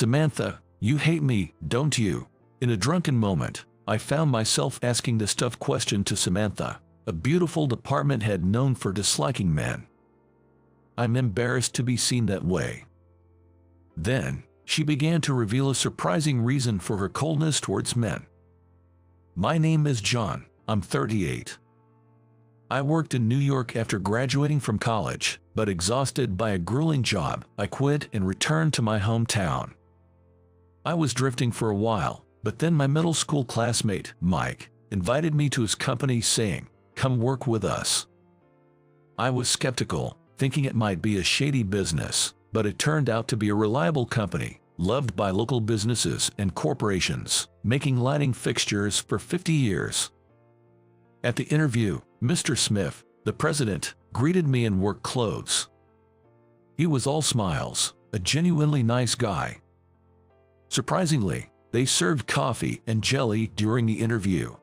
"Samantha, you hate me, don't you?" In a drunken moment, I found myself asking this tough question to Samantha, a beautiful department head known for disliking men. I'm embarrassed to be seen that way. Then, she began to reveal a surprising reason for her coldness towards men. "My name is John. I'm 38. I worked in New York after graduating from college, but exhausted by a grueling job, I quit and returned to my hometown. I was drifting for a while, but then my middle school classmate, Mike, invited me to his company saying, 'Come work with us.' I was skeptical, thinking it might be a shady business, but it turned out to be a reliable company, loved by local businesses and corporations, making lighting fixtures for 50 years. At the interview, Mr. Smith, the president, greeted me in work clothes. He was all smiles, a genuinely nice guy. Surprisingly, they served coffee and jelly during the interview,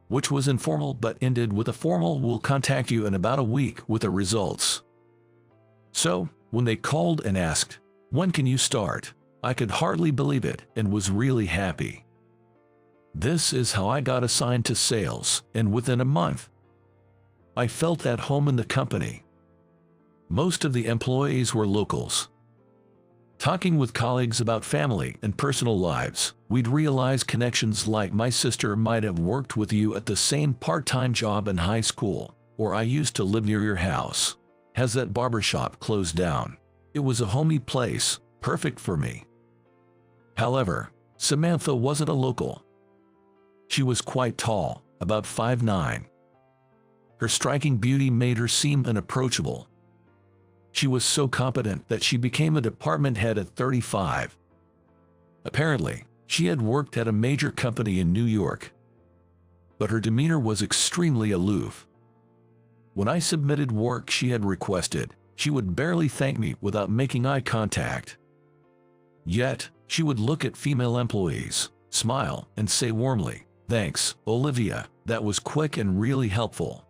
which was informal but ended with a formal "We'll contact you in about a week with the results." So, when they called and asked, "When can you start?" I could hardly believe it and was really happy. This is how I got assigned to sales, and within a month, I felt at home in the company. Most of the employees were locals. Talking with colleagues about family and personal lives, we'd realize connections like "My sister might have worked with you at the same part-time job in high school," or "I used to live near your house. Has that barbershop closed down?" It was a homey place, perfect for me. However, Samantha wasn't a local. She was quite tall, about 5'9". Her striking beauty made her seem unapproachable. She was so competent that she became a department head at 35. Apparently, she had worked at a major company in New York. But her demeanor was extremely aloof. When I submitted work she had requested, she would barely thank me without making eye contact. Yet, she would look at female employees, smile, and say warmly, "Thanks, Olivia, that was quick and really helpful."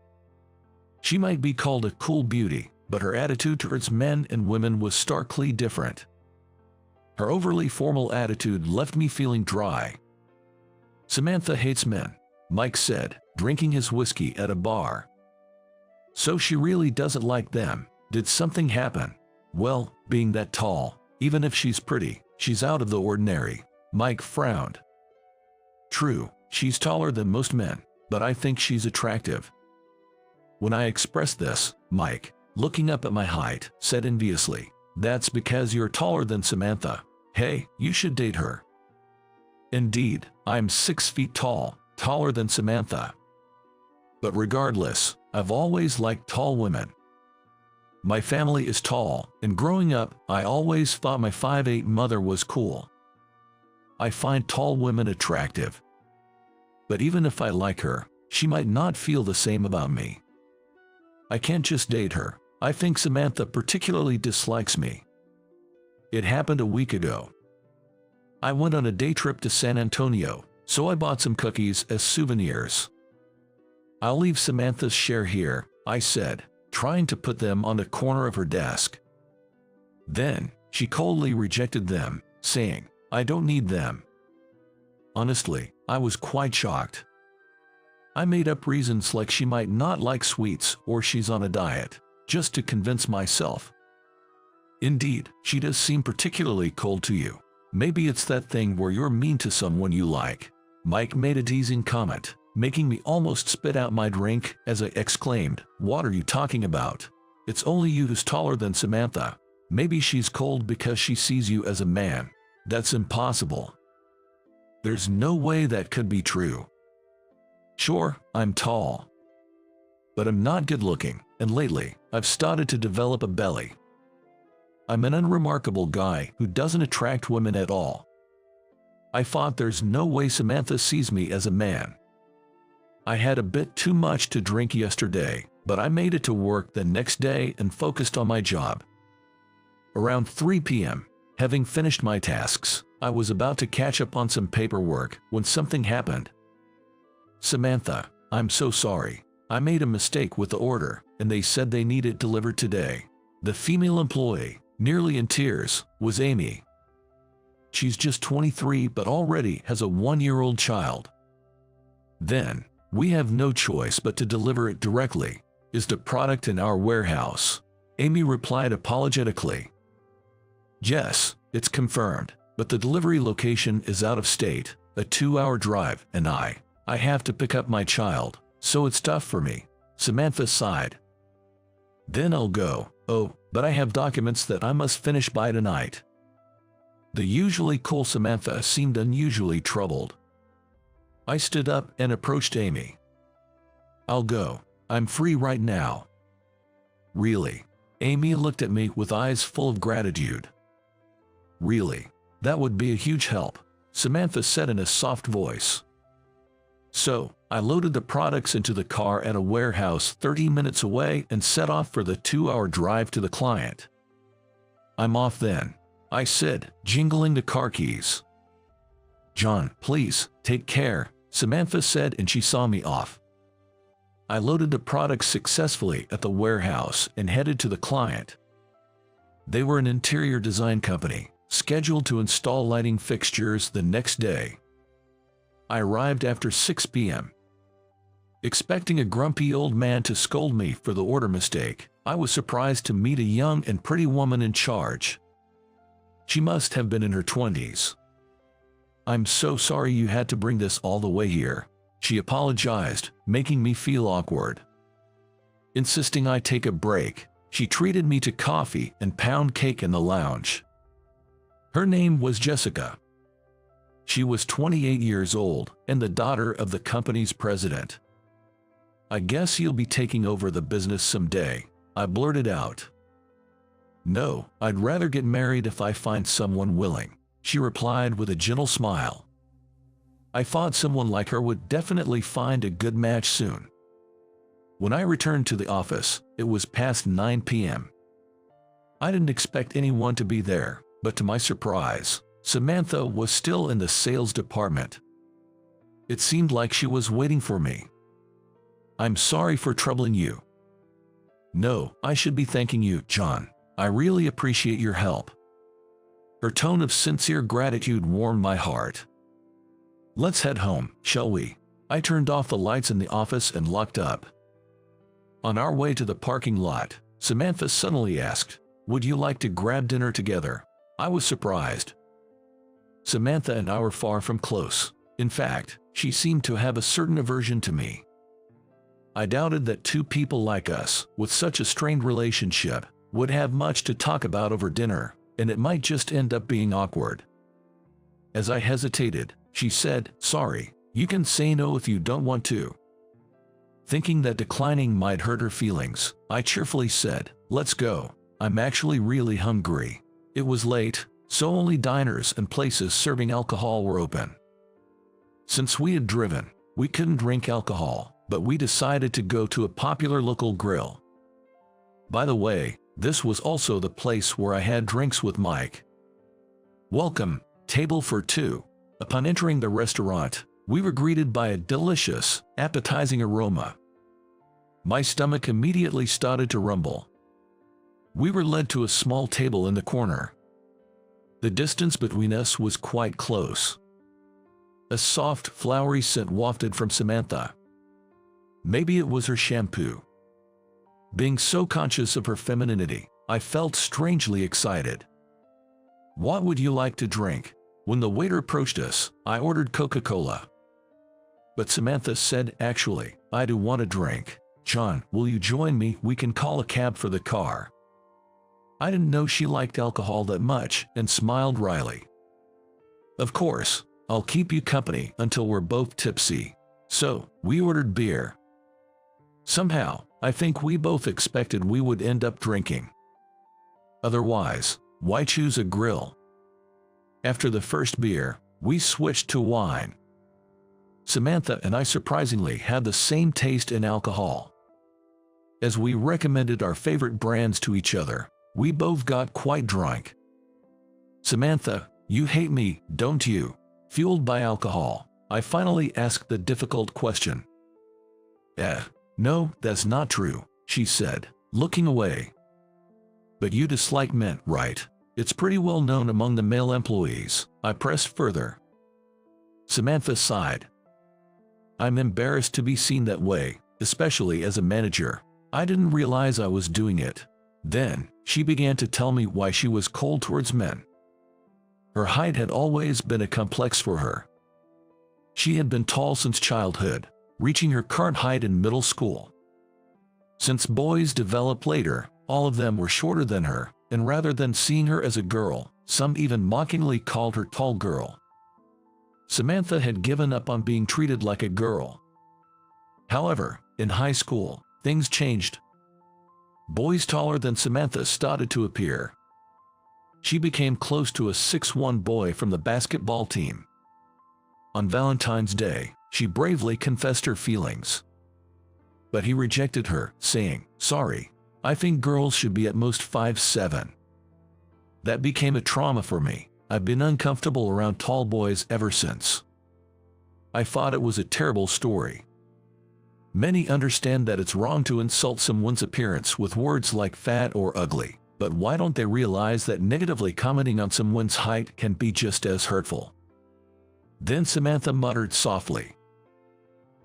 She might be called a cool beauty, but her attitude towards men and women was starkly different. Her overly formal attitude left me feeling dry. "Samantha hates men," Mike said, drinking his whiskey at a bar. "So she really doesn't like them. Did something happen?" "Well, being that tall, even if she's pretty, she's out of the ordinary." Mike frowned. "True, she's taller than most men, but I think she's attractive." When I expressed this, Mike, looking up at my height, said enviously, "That's because you're taller than Samantha. Hey, you should date her." Indeed, I'm 6 feet tall, taller than Samantha. But regardless, I've always liked tall women. My family is tall, and growing up, I always thought my 5'8" mother was cool. I find tall women attractive. But even if I like her, she might not feel the same about me. I can't just date her. I think Samantha particularly dislikes me. It happened a week ago. I went on a day trip to San Antonio, so I bought some cookies as souvenirs. "I'll leave Samantha's share here," I said, trying to put them on the corner of her desk. Then, she coldly rejected them, saying, "I don't need them." Honestly, I was quite shocked. I made up reasons like she might not like sweets or she's on a diet, just to convince myself. "Indeed, she does seem particularly cold to you. Maybe it's that thing where you're mean to someone you like." Mike made a teasing comment, making me almost spit out my drink as I exclaimed, "What are you talking about? It's only you who's taller than Samantha. Maybe she's cold because she sees you as a man." That's impossible. There's no way that could be true. Sure, I'm tall, but I'm not good looking, and lately, I've started to develop a belly. I'm an unremarkable guy who doesn't attract women at all. I thought there's no way Samantha sees me as a man. I had a bit too much to drink yesterday, but I made it to work the next day and focused on my job. Around 3 p.m., having finished my tasks, I was about to catch up on some paperwork when something happened. "Samantha, I'm so sorry. I made a mistake with the order, and they said they need it delivered today." The female employee, nearly in tears, was Amy. she's just 23 but already has a 1-year-old child. Then, we have no choice but to deliver it directly. Is the product in our warehouse? Amy replied apologetically. Yes, it's confirmed, but the delivery location is out of state, a 2-hour drive, and I have to pick up my child, so it's tough for me. Samantha sighed. Then I'll go. Oh, but I have documents that I must finish by tonight. The usually cool Samantha seemed unusually troubled. I stood up and approached Amy. I'll go. I'm free right now. Really? Amy looked at me with eyes full of gratitude. Really? That would be a huge help, Samantha said in a soft voice. So, I loaded the products into the car at a warehouse 30 minutes away and set off for the 2-hour drive to the client. I'm off then, I said, jingling the car keys. John, please, take care, Samantha said, and she saw me off. I loaded the products successfully at the warehouse and headed to the client. They were an interior design company, scheduled to install lighting fixtures the next day. I arrived after 6 p.m. Expecting a grumpy old man to scold me for the order mistake, I was surprised to meet a young and pretty woman in charge. She must have been in her 20s. I'm so sorry you had to bring this all the way here, she apologized, making me feel awkward. Insisting I take a break, she treated me to coffee and pound cake in the lounge. Her name was Jessica. She was 28 years old and the daughter of the company's president. I guess you'll be taking over the business someday, I blurted out. No, I'd rather get married if I find someone willing, she replied with a gentle smile. I thought someone like her would definitely find a good match soon. When I returned to the office, it was past 9 p.m. I didn't expect anyone to be there, but to my surprise, Samantha was still in the sales department. It seemed like she was waiting for me. I'm sorry for troubling you. No, I should be thanking you, John. I really appreciate your help. Her tone of sincere gratitude warmed my heart. Let's head home, shall we? I turned off the lights in the office and locked up. On our way to the parking lot, Samantha suddenly asked, would you like to grab dinner together? I was surprised. Samantha and I were far from close. In fact, she seemed to have a certain aversion to me. I doubted that two people like us, with such a strained relationship, would have much to talk about over dinner, and it might just end up being awkward. As I hesitated, she said, sorry, you can say no if you don't want to. Thinking that declining might hurt her feelings, I cheerfully said, let's go. I'm actually really hungry. It was late, so only diners and places serving alcohol were open. Since we had driven, we couldn't drink alcohol, but we decided to go to a popular local grill. By the way, this was also the place where I had drinks with Mike. Welcome, table for two. Upon entering the restaurant, we were greeted by a delicious, appetizing aroma. My stomach immediately started to rumble. We were led to a small table in the corner. The distance between us was quite close. A soft, flowery scent wafted from Samantha. Maybe it was her shampoo. Being so conscious of her femininity, I felt strangely excited. What would you like to drink? When the waiter approached us, I ordered Coca-Cola. But Samantha said, actually, I do want a drink. John, will you join me? We can call a cab for the car. I didn't know she liked alcohol that much and smiled wryly. Of course, I'll keep you company until we're both tipsy. So, we ordered beer. Somehow, I think we both expected we would end up drinking. Otherwise, why choose a grill? After the first beer, we switched to wine. Samantha and I surprisingly had the same taste in alcohol. As we recommended our favorite brands to each other, we both got quite drunk. Samantha, you hate me, don't you? Fueled by alcohol, I finally asked the difficult question. No, that's not true, she said, looking away. But you dislike men, right? It's pretty well known among the male employees. I pressed further. Samantha sighed. I'm embarrassed to be seen that way, especially as a manager. I didn't realize I was doing it. Then, she began to tell me why she was cold towards men. Her height had always been a complex for her. She had been tall since childhood, reaching her current height in middle school. Since boys developed later, all of them were shorter than her, and rather than seeing her as a girl, some even mockingly called her tall girl. Samantha had given up on being treated like a girl. However, in high school, things changed. Boys taller than Samantha started to appear. She became close to a 6'1" boy from the basketball team. On Valentine's Day, she bravely confessed her feelings. But he rejected her, saying, "Sorry, I think girls should be at most 5'7". That became a trauma for me. I've been uncomfortable around tall boys ever since. I thought it was a terrible story. Many understand that it's wrong to insult someone's appearance with words like fat or ugly, but why don't they realize that negatively commenting on someone's height can be just as hurtful? Then Samantha muttered softly,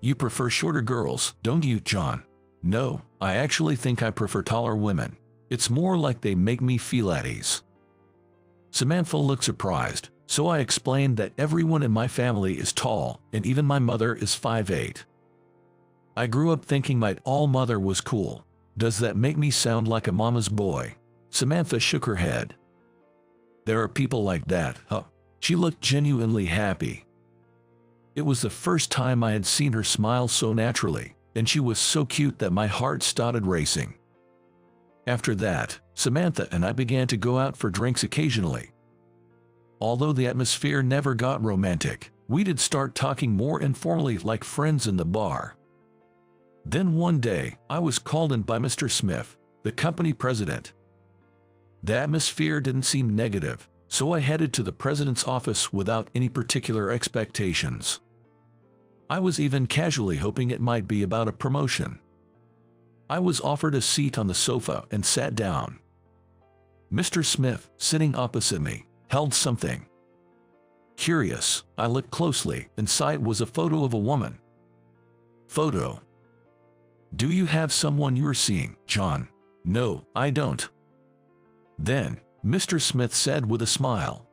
"You prefer shorter girls, don't you, John?" "No, I actually think I prefer taller women. It's more like they make me feel at ease." Samantha looked surprised, so I explained that everyone in my family is tall, and even my mother is 5'8". I grew up thinking my tall mother was cool. Does that make me sound like a mama's boy? Samantha shook her head. There are people like that, huh? She looked genuinely happy. It was the first time I had seen her smile so naturally, and she was so cute that my heart started racing. After that, Samantha and I began to go out for drinks occasionally. Although the atmosphere never got romantic, we did start talking more informally like friends in the bar. Then one day, I was called in by Mr. Smith, the company president. The atmosphere didn't seem negative, so I headed to the president's office without any particular expectations. I was even casually hoping it might be about a promotion. I was offered a seat on the sofa and sat down. Mr. Smith, sitting opposite me, held something. Curious, I looked closely. Inside was a photo of a woman. Photo. Do you have someone you're seeing, John? No, I don't. Then, Mr. Smith said with a smile,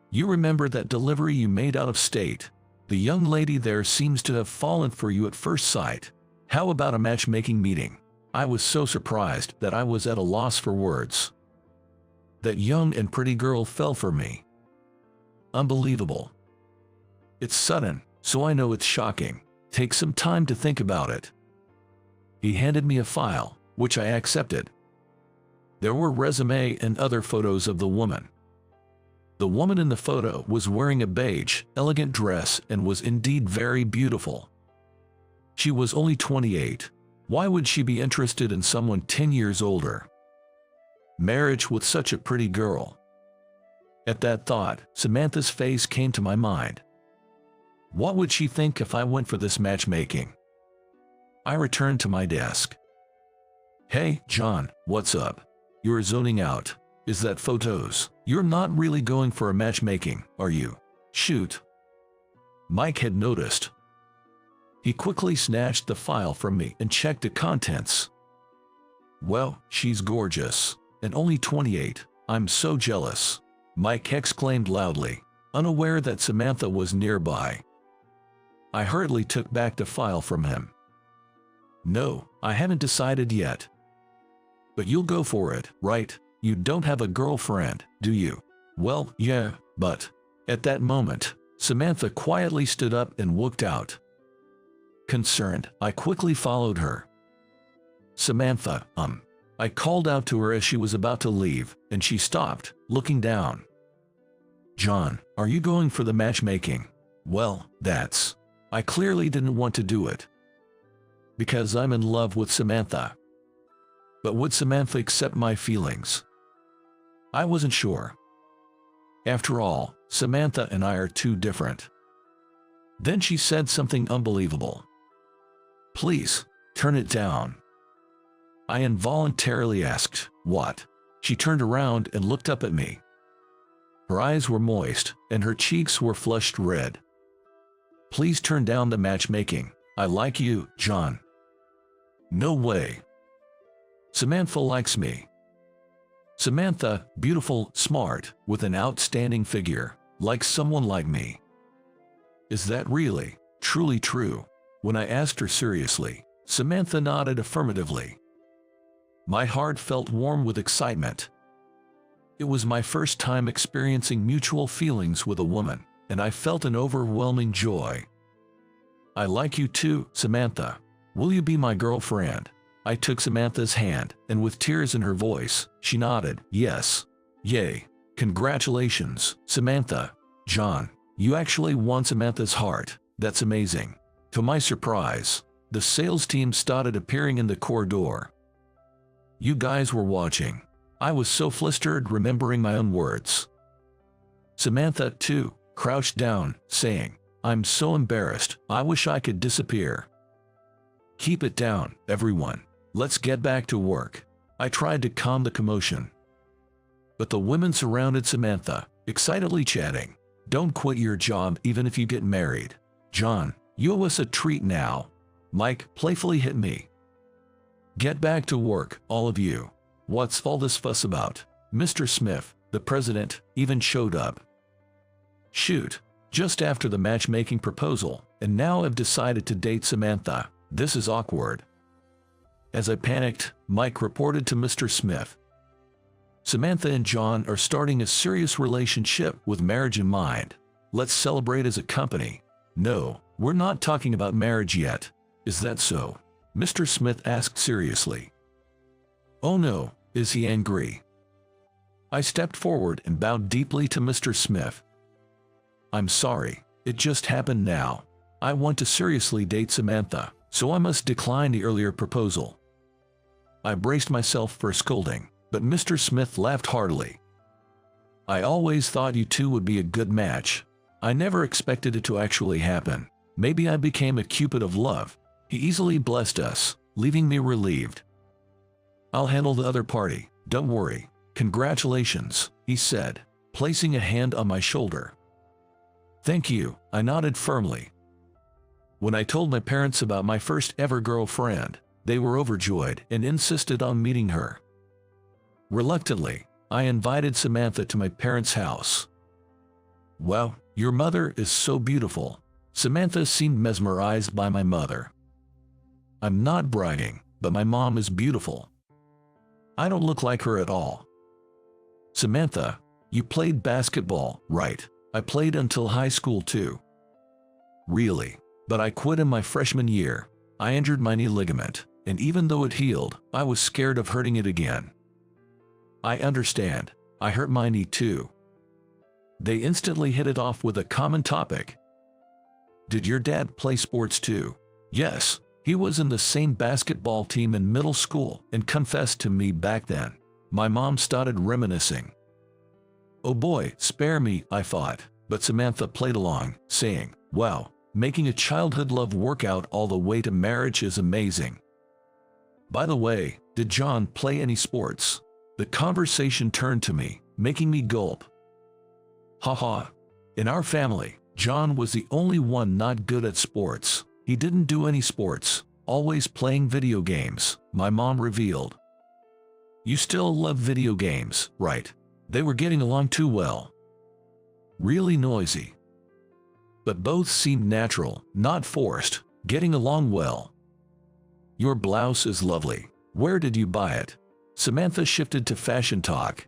"You remember that delivery you made out of state? The young lady there seems to have fallen for you at first sight. How about a matchmaking meeting?" I was so surprised that I was at a loss for words. That young and pretty girl fell for me. Unbelievable. It's sudden, so I know it's shocking. Take some time to think about it. He handed me a file, which I accepted. There were resume and other photos of the woman. The woman in the photo was wearing a beige, elegant dress and was indeed very beautiful. She was only 28. Why would she be interested in someone 10 years older? Marriage with such a pretty girl. At that thought, Samantha's face came to my mind. What would she think if I went for this matchmaking? I returned to my desk. Hey, John, what's up? You're zoning out. Is that photos? You're not really going for a matchmaking, are you? Shoot. Mike had noticed. He quickly snatched the file from me and checked the contents. Well, she's gorgeous. And only 28. I'm so jealous. Mike exclaimed loudly, unaware that Samantha was nearby. I hurriedly took back the file from him. No, I haven't decided yet. But you'll go for it, right? You don't have a girlfriend, do you? Well, yeah, but... At that moment, Samantha quietly stood up and walked out. Concerned, I quickly followed her. Samantha, I called out to her as she was about to leave, and she stopped, looking down. John, are you going for the matchmaking? Well, that's... I clearly didn't want to do it. Because I'm in love with Samantha. But would Samantha accept my feelings? I wasn't sure. After all, Samantha and I are too different. Then she said something unbelievable. Please, turn it down. I involuntarily asked, what? She turned around and looked up at me. Her eyes were moist, and her cheeks were flushed red. Please turn down the matchmaking. I like you, John. No way. Samantha likes me. Samantha, beautiful, smart, with an outstanding figure, likes someone like me. Is that really, truly true? When I asked her seriously, Samantha nodded affirmatively. My heart felt warm with excitement. It was my first time experiencing mutual feelings with a woman, and I felt an overwhelming joy. I like you too, Samantha. Will you be my girlfriend? I took Samantha's hand, and with tears in her voice, she nodded, yes. Yay. Congratulations, Samantha. John, you actually won Samantha's heart. That's amazing. To my surprise, the sales team started appearing in the corridor. You guys were watching. I was so flustered remembering my own words. Samantha, too, crouched down, saying, I'm so embarrassed, I wish I could disappear. Keep it down, everyone. Let's get back to work. I tried to calm the commotion. But the women surrounded Samantha, excitedly chatting. Don't quit your job even if you get married. John, you owe us a treat now. Mike playfully hit me. Get back to work, all of you. What's all this fuss about? Mr. Smith, the president, even showed up. Shoot, just after the matchmaking proposal, and now I've decided to date Samantha. This is awkward. As I panicked, Mike reported to Mr. Smith. Samantha and John are starting a serious relationship with marriage in mind. Let's celebrate as a company. No, we're not talking about marriage yet. Is that so? Mr. Smith asked seriously. Oh no, is he angry? I stepped forward and bowed deeply to Mr. Smith. I'm sorry, it just happened now. I want to seriously date Samantha, so I must decline the earlier proposal. I braced myself for a scolding, but Mr. Smith laughed heartily. I always thought you two would be a good match. I never expected it to actually happen. Maybe I became a cupid of love. He easily blessed us, leaving me relieved. I'll handle the other party, don't worry. Congratulations, he said, placing a hand on my shoulder. Thank you, I nodded firmly. When I told my parents about my first ever girlfriend, they were overjoyed and insisted on meeting her. Reluctantly, I invited Samantha to my parents' house. Wow, your mother is so beautiful. Samantha seemed mesmerized by my mother. I'm not bragging, but my mom is beautiful. I don't look like her at all. Samantha, you played basketball, right? I played until high school too. Really? But I quit in my freshman year. I injured my knee ligament, and even though it healed, I was scared of hurting it again. I understand. I hurt my knee too. They instantly hit it off with a common topic. Did your dad play sports too? Yes, he was in the same basketball team in middle school and confessed to me back then. My mom started reminiscing. Oh boy, spare me, I thought, but Samantha played along, saying, wow, making a childhood love work out all the way to marriage is amazing. By the way, did John play any sports? The conversation turned to me, making me gulp. Haha. In our family, John was the only one not good at sports. He didn't do any sports, always playing video games, my mom revealed. You still love video games, right? They were getting along too well. Really noisy. But both seemed natural, not forced, getting along well. Your blouse is lovely. Where did you buy it? Samantha shifted to fashion talk.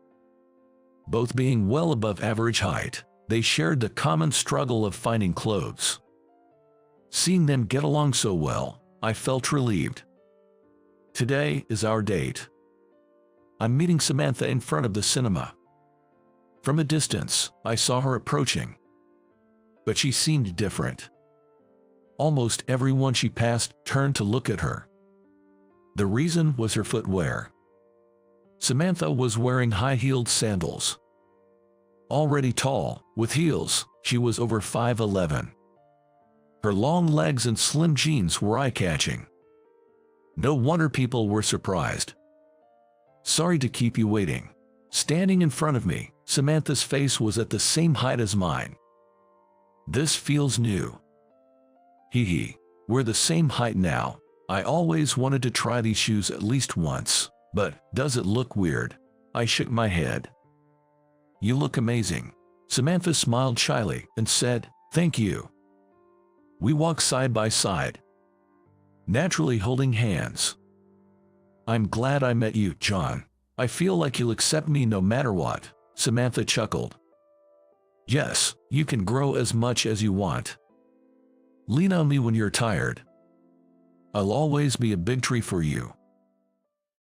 Both being well above average height, they shared the common struggle of finding clothes. Seeing them get along so well, I felt relieved. Today is our date. I'm meeting Samantha in front of the cinema. From a distance, I saw her approaching. But she seemed different. Almost everyone she passed turned to look at her. The reason was her footwear. Samantha was wearing high-heeled sandals. Already tall, with heels, she was over 5'11". Her long legs and slim jeans were eye-catching. No wonder people were surprised. Sorry to keep you waiting. Standing in front of me, Samantha's face was at the same height as mine. This feels new. Hee hee. We're the same height now. I always wanted to try these shoes at least once, but does it look weird? I shook my head. You look amazing. Samantha smiled shyly and said, thank you. We walked side by side, naturally holding hands. I'm glad I met you, John. I feel like you'll accept me no matter what, Samantha chuckled. Yes, you can grow as much as you want. Lean on me when you're tired. I'll always be a big tree for you.